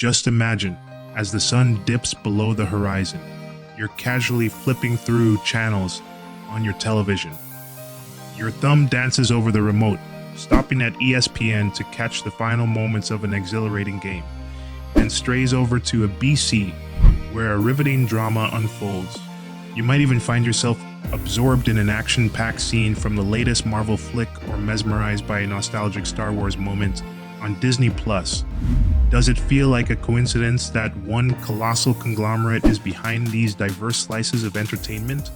Just imagine, as the sun dips below the horizon, you're casually flipping through channels on your television. Your thumb dances over the remote, stopping at ESPN to catch the final moments of an exhilarating game, and strays over to a BC where a riveting drama unfolds. You might even find yourself absorbed in an action-packed scene from the latest Marvel flick or mesmerized by a nostalgic Star Wars moment on Disney+. Does it feel like a coincidence that one colossal conglomerate is behind these diverse slices of entertainment?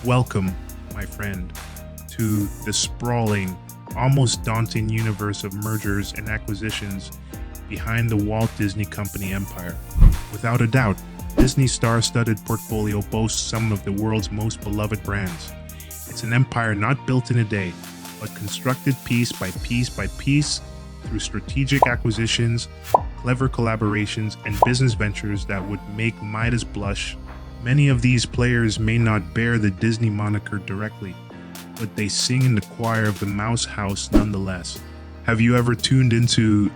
Welcome, my friend, to the sprawling, almost daunting universe of mergers and acquisitions behind the Walt Disney Company empire. Without a doubt, Disney's star-studded portfolio boasts some of the world's most beloved brands. It's an empire not built in a day, but constructed piece by piece through strategic acquisitions, clever collaborations, and business ventures that would make Midas blush. Many of these players may not bear the Disney moniker directly, but they sing in the choir of the Mouse House nonetheless. Have you ever tuned into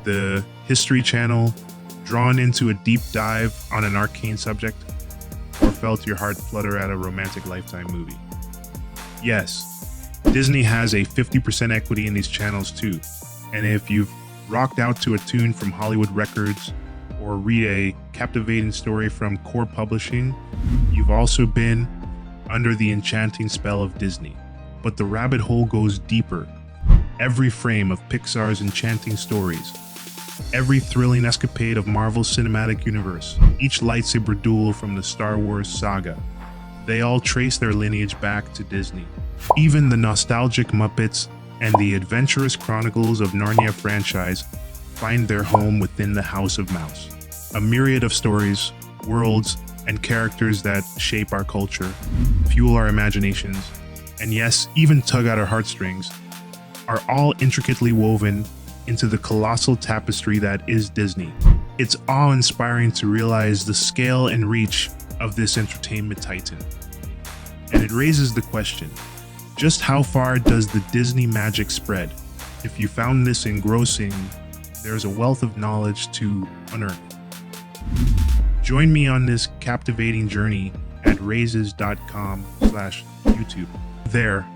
the History Channel, drawn into a deep dive on an arcane subject, or felt your heart flutter at a romantic Lifetime movie? Yes, Disney has a 50% equity in these channels too, and if you've rocked out to a tune from Hollywood Records or read a captivating story from Core Publishing, you've also been under the enchanting spell of Disney. But the rabbit hole goes deeper. Every frame of Pixar's enchanting stories, every thrilling escapade of Marvel's cinematic universe, each lightsaber duel from the Star Wars saga, they all trace their lineage back to Disney. Even the nostalgic Muppets and the adventurous Chronicles of Narnia franchise find their home within the House of Mouse. A myriad of stories, worlds, and characters that shape our culture, fuel our imaginations, and yes, even tug at our heartstrings, are all intricately woven into the colossal tapestry that is Disney. It's awe-inspiring to realize the scale and reach of this entertainment titan. And it raises the question, just how far does the Disney magic spread? If you found this engrossing, there's a wealth of knowledge to unearth. Join me on this captivating journey at raises.com/YouTube. There,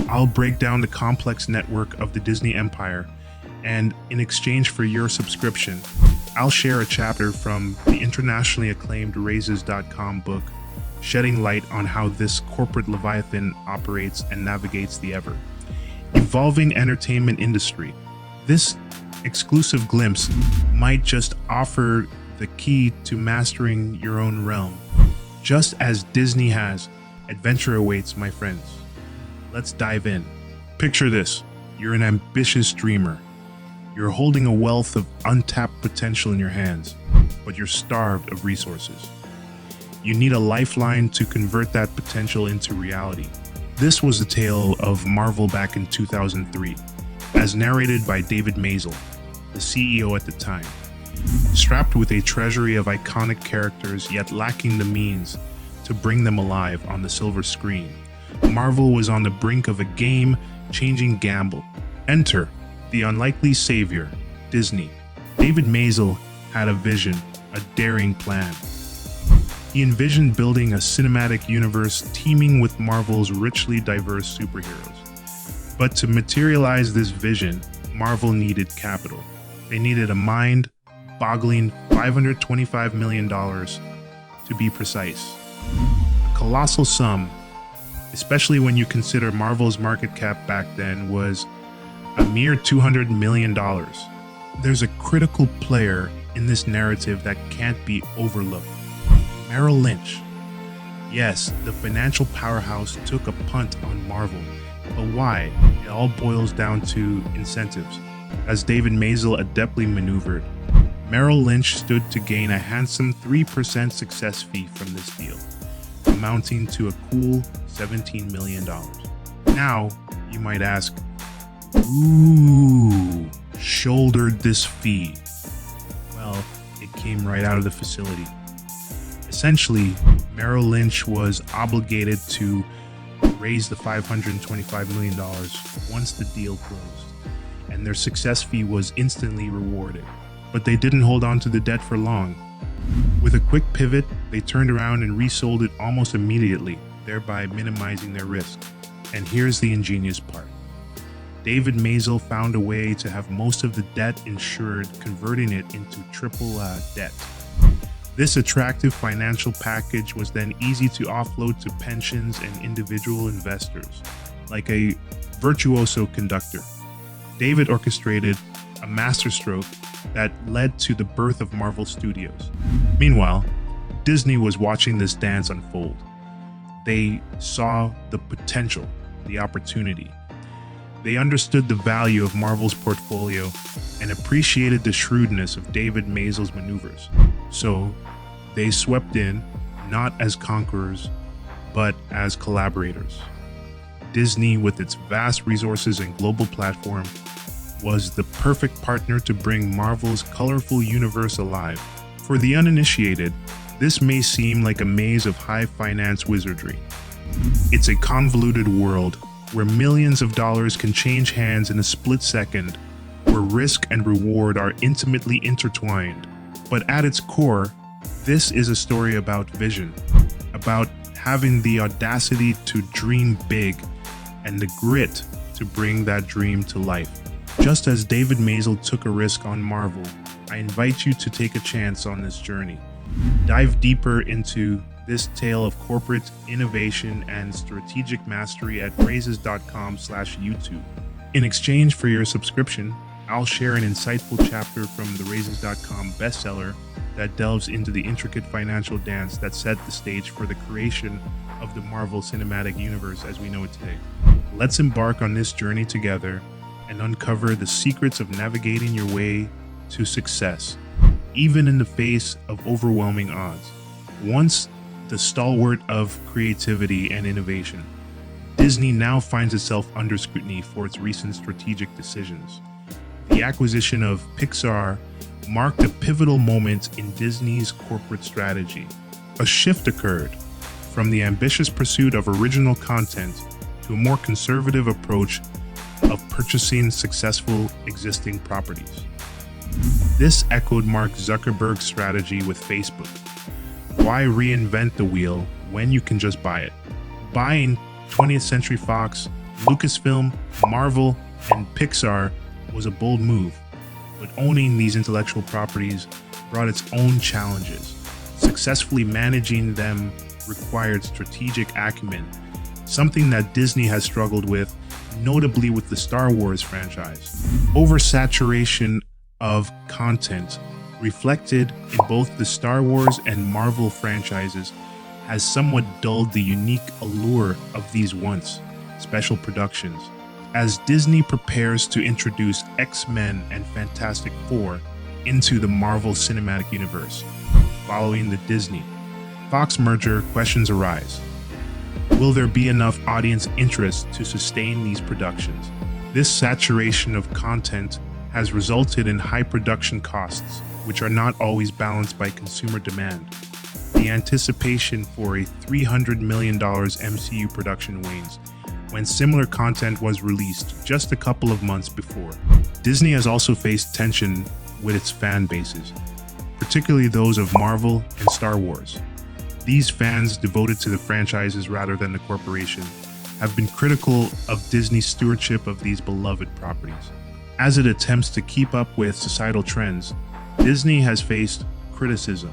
I'll break down the complex network of the Disney empire, and in exchange for your subscription, I'll share a chapter from the internationally acclaimed Raises.com book, shedding light on how this corporate leviathan operates and navigates the ever-evolving entertainment industry. This exclusive glimpse might just offer the key to mastering your own realm. Just as Disney has, adventure awaits, my friends. Let's dive in. Picture this. You're an ambitious dreamer. You're holding a wealth of untapped potential in your hands, but you're starved of resources. You need a lifeline to convert that potential into reality. This was the tale of Marvel back in 2003, as narrated by David Maisel, the CEO at the time. Strapped with a treasury of iconic characters yet lacking the means to bring them alive on the silver screen, Marvel was on the brink of a game-changing gamble. Enter the unlikely savior, Disney. David Maisel had a vision, a daring plan. He envisioned building a cinematic universe teeming with Marvel's richly diverse superheroes. But to materialize this vision, Marvel needed capital. They needed a mind-boggling $525 million to be precise. A colossal sum, especially when you consider Marvel's market cap back then was a mere $200 million. There's a critical player in this narrative that can't be overlooked. Merrill Lynch. Yes, the financial powerhouse took a punt on Marvel, but why? It all boils down to incentives. As David Maisel adeptly maneuvered, Merrill Lynch stood to gain a handsome 3% success fee from this deal, amounting to a cool $17 million. Now, you might ask, who shouldered this fee? Well, it came right out of the facility. Essentially, Merrill Lynch was obligated to raise the $525 million once the deal closed, and their success fee was instantly rewarded. But they didn't hold on to the debt for long. With a quick pivot, they turned around and resold it almost immediately, thereby minimizing their risk. And here's the ingenious part. David Maisel found a way to have most of the debt insured, converting it into triple debt. This attractive financial package was then easy to offload to pensions and individual investors, like a virtuoso conductor. David orchestrated a masterstroke that led to the birth of Marvel Studios. Meanwhile, Disney was watching this dance unfold. They saw the potential, the opportunity. They understood the value of Marvel's portfolio and appreciated the shrewdness of David Maisel's maneuvers. So, they swept in, not as conquerors, but as collaborators. Disney, with its vast resources and global platform, was the perfect partner to bring Marvel's colorful universe alive. For the uninitiated, this may seem like a maze of high finance wizardry. It's a convoluted world where millions of dollars can change hands in a split second, where risk and reward are intimately intertwined. But at its core, this is a story about vision, about having the audacity to dream big and the grit to bring that dream to life. Just as David Maisel took a risk on Marvel, I invite you to take a chance on this journey. Dive deeper into this tale of corporate innovation and strategic mastery at Raises.com/YouTube. In exchange for your subscription, I'll share an insightful chapter from the Raises.com bestseller that delves into the intricate financial dance that set the stage for the creation of the Marvel Cinematic Universe as we know it today. Let's embark on this journey together and uncover the secrets of navigating your way to success, even in the face of overwhelming odds. Once the stalwart of creativity and innovation, Disney now finds itself under scrutiny for its recent strategic decisions. The acquisition of Pixar marked a pivotal moment in Disney's corporate strategy. A shift occurred from the ambitious pursuit of original content to a more conservative approach of purchasing successful existing properties. This echoed Mark Zuckerberg's strategy with Facebook. Why reinvent the wheel when you can just buy it? Buying 20th Century Fox, Lucasfilm, Marvel, and Pixar was a bold move, but owning these intellectual properties brought its own challenges. Successfully managing them required strategic acumen, something that Disney has struggled with, notably with the Star Wars franchise. Oversaturation of content reflected in both the Star Wars and Marvel franchises has somewhat dulled the unique allure of these once special productions. As Disney prepares to introduce X-Men and Fantastic Four into the Marvel Cinematic Universe, following the Disney-Fox merger, questions arise. Will there be enough audience interest to sustain these productions? This saturation of content has resulted in high production costs, which are not always balanced by consumer demand. The anticipation for a $300 million MCU production wanes when similar content was released just a couple of months before. Disney has also faced tension with its fan bases, particularly those of Marvel and Star Wars. These fans, devoted to the franchises rather than the corporation, have been critical of Disney's stewardship of these beloved properties. As it attempts to keep up with societal trends, Disney has faced criticism.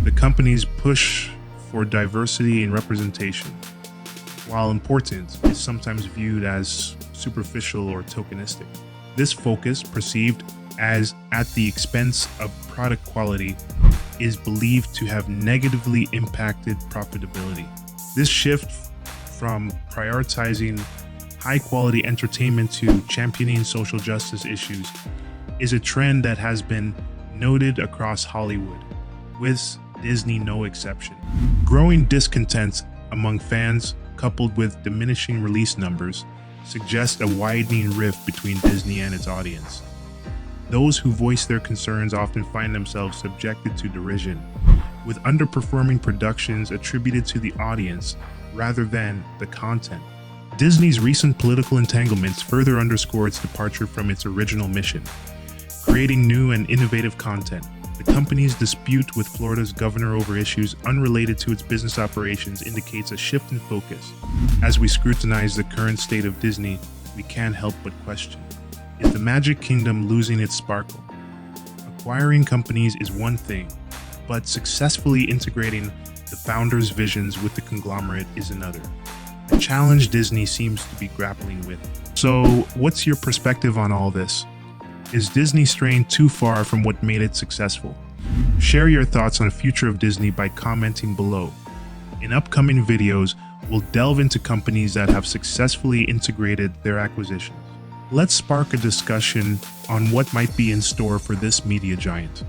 The company's push for diversity and representation, while important, is sometimes viewed as superficial or tokenistic. This focus, perceived as at the expense of product quality, is believed to have negatively impacted profitability. This shift from prioritizing high-quality entertainment to championing social justice issues is a trend that has been noted across Hollywood, with Disney no exception. Growing discontent among fans, coupled with diminishing release numbers, suggest a widening rift between Disney and its audience. Those who voice their concerns often find themselves subjected to derision, with underperforming productions attributed to the audience rather than the content. Disney's recent political entanglements further underscore its departure from its original mission. creating new and innovative content. The company's dispute with Florida's governor over issues unrelated to its business operations indicates a shift in focus. As we scrutinize the current state of Disney, we can't help but question, is the Magic Kingdom losing its sparkle? Acquiring companies is one thing, but successfully integrating the founders' visions with the conglomerate is another. A challenge Disney seems to be grappling with. So, what's your perspective on all this? Is Disney straying too far from what made it successful? Share your thoughts on the future of Disney by commenting below. In upcoming videos, we'll delve into companies that have successfully integrated their acquisitions. Let's spark a discussion on what might be in store for this media giant.